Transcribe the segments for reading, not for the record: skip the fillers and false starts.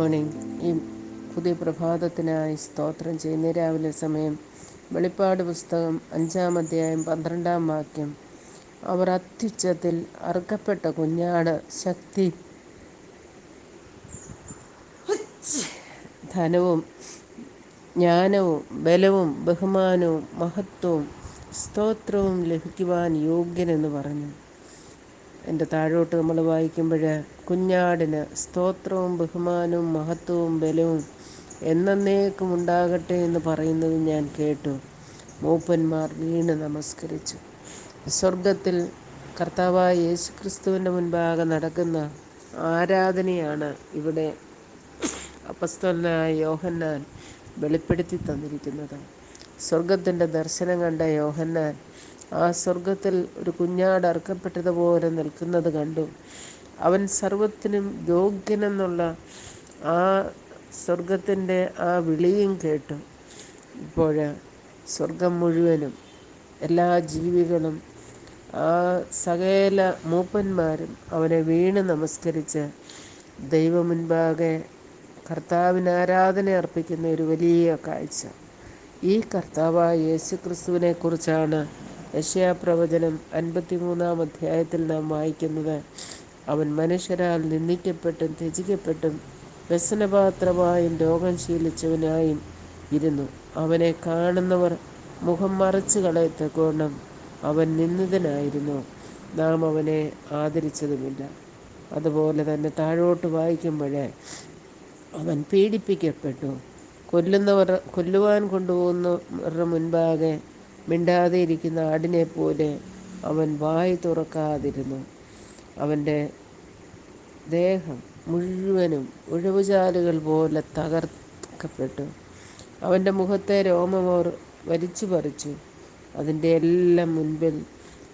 Morning. ഈ പുതിയ പ്രഭാതത്തിനായി സ്തോത്രം ചെയ്യുന്ന രാവിലെ സമയം വെളിപ്പാട് പുസ്തകം 5-ാം അധ്യായം 12-ാം വാക്യം. അവർ അത്യുച്ചത്തിൽ അറുക്കപ്പെട്ട കുഞ്ഞാട് ശക്തി, ധനവും ജ്ഞാനവും ബലവും ബഹുമാനവും മഹത്വവും സ്തോത്രവും ലഭിക്കുവാൻ യോഗ്യനെന്ന് പറഞ്ഞു. എൻ്റെ താഴോട്ട് നമ്മൾ വായിക്കുമ്പോൾ കുഞ്ഞാടിന് സ്തോത്രവും ബഹുമാനവും മഹത്വവും ബലവും എന്നേക്കും ഉണ്ടാകട്ടെ എന്ന് പറയുന്നത് ഞാൻ കേട്ടു. മൂപ്പന്മാർ വീണ് നമസ്കരിച്ചു. സ്വർഗത്തിൽ കർത്താവായ യേശുക്രിസ്തുവിൻ്റെ മുൻപാകെ നടക്കുന്ന ആരാധനയാണ് ഇവിടെ അപ്പസ്തലനായ യോഹന്നാൻ വെളിപ്പെടുത്തി തന്നിരിക്കുന്നത്. സ്വർഗത്തിൻ്റെ ദർശനം കണ്ട യോഹന്നാൻ ആ സ്വർഗത്തിൽ ഒരു കുഞ്ഞാട് അറുക്കപ്പെട്ടതുപോലെ നിൽക്കുന്നത് കണ്ടു. അവൻ സർവത്തിനും യോഗ്യനെന്നുള്ള ആ സ്വർഗത്തിൻ്റെ ആ വിളിയും കേട്ടു. ഇപ്പോൾ സ്വർഗം മുഴുവനും എല്ലാ ജീവികളും ആ സകല മൂപ്പന്മാരും അവനെ വീണ് നമസ്കരിച്ച് ദൈവമുൻപാകെ കർത്താവിന് ആരാധന അർപ്പിക്കുന്ന ഒരു വലിയ കാഴ്ച. ഈ കർത്താവായ യേശുക്രിസ്തുവിനെ കുറിച്ചാണ് യെശയ്യാപ്രവചനം 53-ാം അധ്യായത്തിൽ നാം വായിക്കുന്നത്. അവൻ മനുഷ്യരാൽ നിന്ദിക്കപ്പെട്ടും ത്യജിക്കപ്പെട്ടും വ്യസനപാത്രമായും രോഗം ശീലിച്ചവനായും ഇരുന്നു. അവനെ കാണുന്നവർ മുഖം മറച്ചു കളയത്തക്കവണ്ണം അവൻ നിന്ദിതനായിരുന്നു, നാം അവനെ ആദരിച്ചതുമില്ല. അതുപോലെ തന്നെ താഴോട്ട് വായിക്കുമ്പോൾ അവൻ പീഡിപ്പിക്കപ്പെട്ടു. കൊല്ലുവാൻ കൊണ്ടുപോകുന്നവരുടെ മുൻപാകെ മിണ്ടാതെ ഇരിക്കുന്ന ആടിനെ പോലെ അവൻ വായി തുറക്കാതിരുന്നു. അവൻ്റെ ദേഹം മുഴുവനും ഉഴവുചാലുകൾ പോലെ തകർക്കപ്പെട്ടു. അവൻ്റെ മുഖത്തെ രോമം അവർ വലിച്ചു പറിച്ചു. അതിൻ്റെ എല്ലാം മുൻപിൽ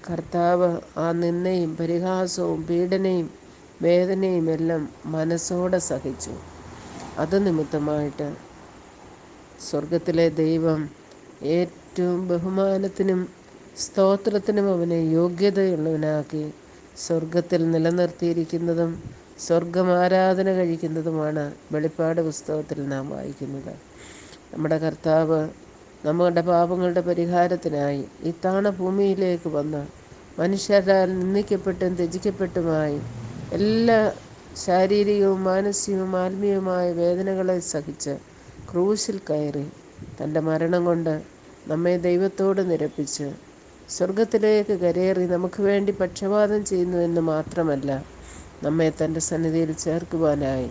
കർത്താവ് ആ നിന്ദയും പരിഹാസവും പീഡനയും വേദനയും എല്ലാം മനസ്സോടെ സഹിച്ചു. അത് നിമിത്തമായിട്ട് സ്വർഗത്തിലെ ദൈവം ഏറ്റവും ബഹുമാനത്തിനും സ്തോത്രത്തിനും അവനെ യോഗ്യതയുള്ളവനാക്കി സ്വർഗത്തിൽ നിലനിർത്തിയിരിക്കുന്നതും സ്വർഗം ആരാധന കഴിക്കുന്നതുമാണ് വെളിപ്പാട് പുസ്തകത്തിൽ നാം വായിക്കുന്നത്. നമ്മുടെ കർത്താവ് നമ്മുടെ പാപങ്ങളുടെ പരിഹാരത്തിനായി ഈ ഭൂമിയിലേക്ക് വന്ന് മനുഷ്യരാൽ നിന്ദിക്കപ്പെട്ടും ത്യജിക്കപ്പെട്ടുമായി എല്ലാ ശാരീരികവും മാനസികവും ആത്മീയവുമായ വേദനകളെ സഹിച്ച് ക്രൂശിൽ കയറി തൻ്റെ മരണം കൊണ്ട് നമ്മെ ദൈവത്തോട് നിരപ്പിച്ച് സ്വർഗത്തിലേക്ക് കരയേറി നമുക്ക് വേണ്ടി പക്ഷപാതം ചെയ്യുന്നു എന്ന് മാത്രമല്ല, നമ്മെ തൻ്റെ സന്നിധിയിൽ ചേർക്കുവാനായി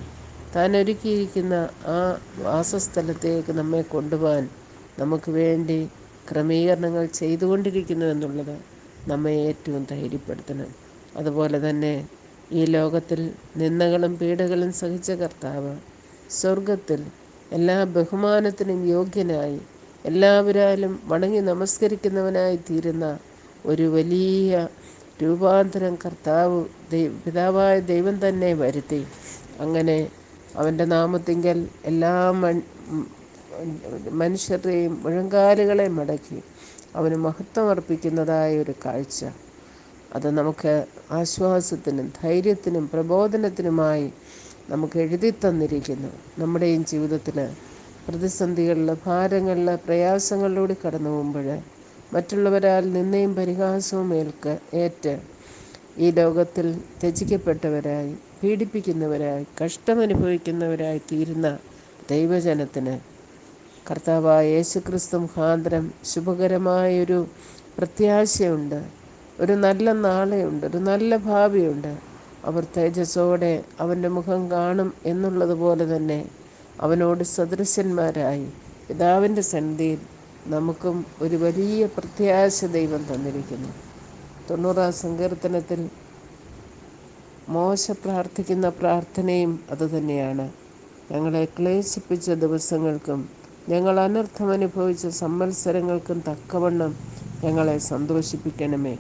താൻ ഒരുക്കിയിരിക്കുന്ന ആ വാസസ്ഥലത്തേക്ക് നമ്മെ കൊണ്ടുപോകാൻ നമുക്ക് വേണ്ടി ക്രമീകരണങ്ങൾ ചെയ്തുകൊണ്ടിരിക്കുന്നു എന്നുള്ളത് നമ്മെ ഏറ്റവും ധൈര്യപ്പെടുത്തണം. അതുപോലെ തന്നെ ഈ ലോകത്തിൽ നിന്ദകളും പീഡകളും സഹിച്ച കർത്താവ് സ്വർഗത്തിൽ എല്ലാ ബഹുമാനത്തിനും യോഗ്യനായി എല്ലാവരാലും വണങ്ങി നമസ്കരിക്കുന്നവനായി തീരുന്ന ഒരു വലിയ രൂപാന്തരം കർത്താവ് പിതാവായ ദൈവം തന്നെ വരുത്തി. അങ്ങനെ അവൻ്റെ നാമത്തിങ്കൽ എല്ലാ മനുഷ്യരുടെയും മുഴങ്കാലുകളെ മടക്കി അവന് മഹത്വം അർപ്പിക്കുന്നതായ ഒരു കാഴ്ച. അത് നമുക്ക് ആശ്വാസത്തിനും ധൈര്യത്തിനും പ്രബോധനത്തിനുമായി നമുക്ക് എഴുതി തന്നിരിക്കുന്നു. നമ്മുടെയും ജീവിതത്തിൽ പ്രതിസന്ധികളിൽ, ഭാരങ്ങളിൽ, പ്രയാസങ്ങളിലൂടെ കടന്നു പോകുമ്പോൾ മറ്റുള്ളവരാൽ നിന്ദയും പരിഹാസവും ഏറ്റ് ഈ ലോകത്തിൽ ത്യജിക്കപ്പെട്ടവരായി, പീഡിപ്പിക്കുന്നവരായി, കഷ്ടമനുഭവിക്കുന്നവരായി തീരുന്ന ദൈവജനത്തിന് കർത്താവായ യേശുക്രിസ്തു മുഖാന്തരം ശുഭകരമായൊരു പ്രത്യാശയുണ്ട്. ഒരു നല്ല നാളെയുണ്ട്, ഒരു നല്ല ഭാവിയുണ്ട്. അവർ തേജസ്സോടെ അവൻ്റെ മുഖം കാണും എന്നുള്ളതുപോലെ തന്നെ അവനോട് സദൃശന്മാരായി പിതാവിൻ്റെ സന്നിധിയിൽ നമുക്കും ഒരു വലിയ പ്രത്യാശ ദൈവം തന്നിരിക്കുന്നു. 90-ാം സങ്കീർത്തനത്തിൽ മോശ പ്രാർത്ഥിക്കുന്ന പ്രാർത്ഥനയും അതുതന്നെയാണ്. ഞങ്ങളെ ക്ലേശിപ്പിച്ച ദിവസങ്ങൾക്കും ഞങ്ങൾ അനർത്ഥം അനുഭവിച്ച സംവത്സരങ്ങൾക്കും തക്കവണ്ണം ഞങ്ങളെ സന്തോഷിപ്പിക്കണമേ.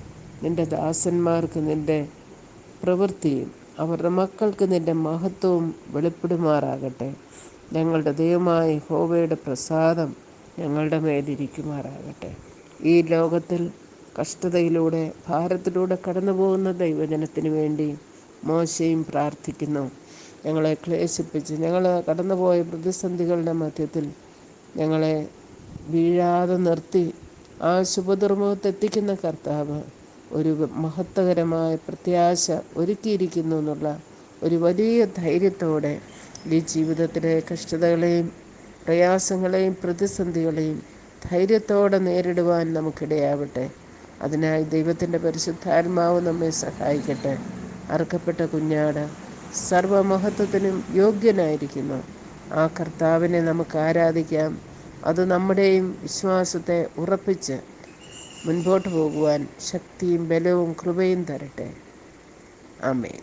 നിൻ്റെ ദാസന്മാർക്ക് നിൻ്റെ പ്രവൃത്തിയും അവരുടെ മക്കൾക്ക് നിൻ്റെ മഹത്വവും വെളിപ്പെടുമാറാകട്ടെ. ഞങ്ങളുടെ ദൈവമായ യഹോവയുടെ പ്രസാദം ഞങ്ങളുടെ മേലിരിക്കുമാറാകട്ടെ. ഈ ലോകത്തിൽ കഷ്ടതയിലൂടെ ഭാരത്തിലൂടെ കടന്നു പോകുന്ന ദൈവജനത്തിന് വേണ്ടി മോശയും പ്രാർത്ഥിക്കുന്നു. ഞങ്ങളെ ക്ലേശിപ്പിച്ച് ഞങ്ങൾ കടന്നുപോയ പ്രതിസന്ധികളുടെ മധ്യത്തിൽ ഞങ്ങളെ വീഴാതെ നിർത്തി ആ ശുഭദുർമുഖത്തെത്തിക്കുന്ന കർത്താവ് ഒരു മഹത്വകരമായ പ്രത്യാശ ഒരുക്കിയിരിക്കുന്നു എന്നുള്ള ഒരു വലിയ ധൈര്യത്തോടെ ഈ ജീവിതത്തിലെ കഷ്ടതകളെയും പ്രയാസങ്ങളെയും പ്രതിസന്ധികളെയും ധൈര്യത്തോടെ നേരിടുവാൻ നമുക്കിടയാവട്ടെ. അതിനായി ദൈവത്തിൻ്റെ പരിശുദ്ധാത്മാവ് നമ്മെ സഹായിക്കട്ടെ. അറുക്കപ്പെട്ട കുഞ്ഞാട് സർവമഹത്വത്തിനും യോഗ്യനായിരിക്കുന്നു. ആ കർത്താവിനെ നമുക്ക് ആരാധിക്കാം. അത് നമ്മുടെയും വിശ്വാസത്തെ ഉറപ്പിച്ച് മുൻപോട്ട് പോകുവാൻ ശക്തിയും ബലവും കൃപയും തരട്ടെ. ആമേൻ.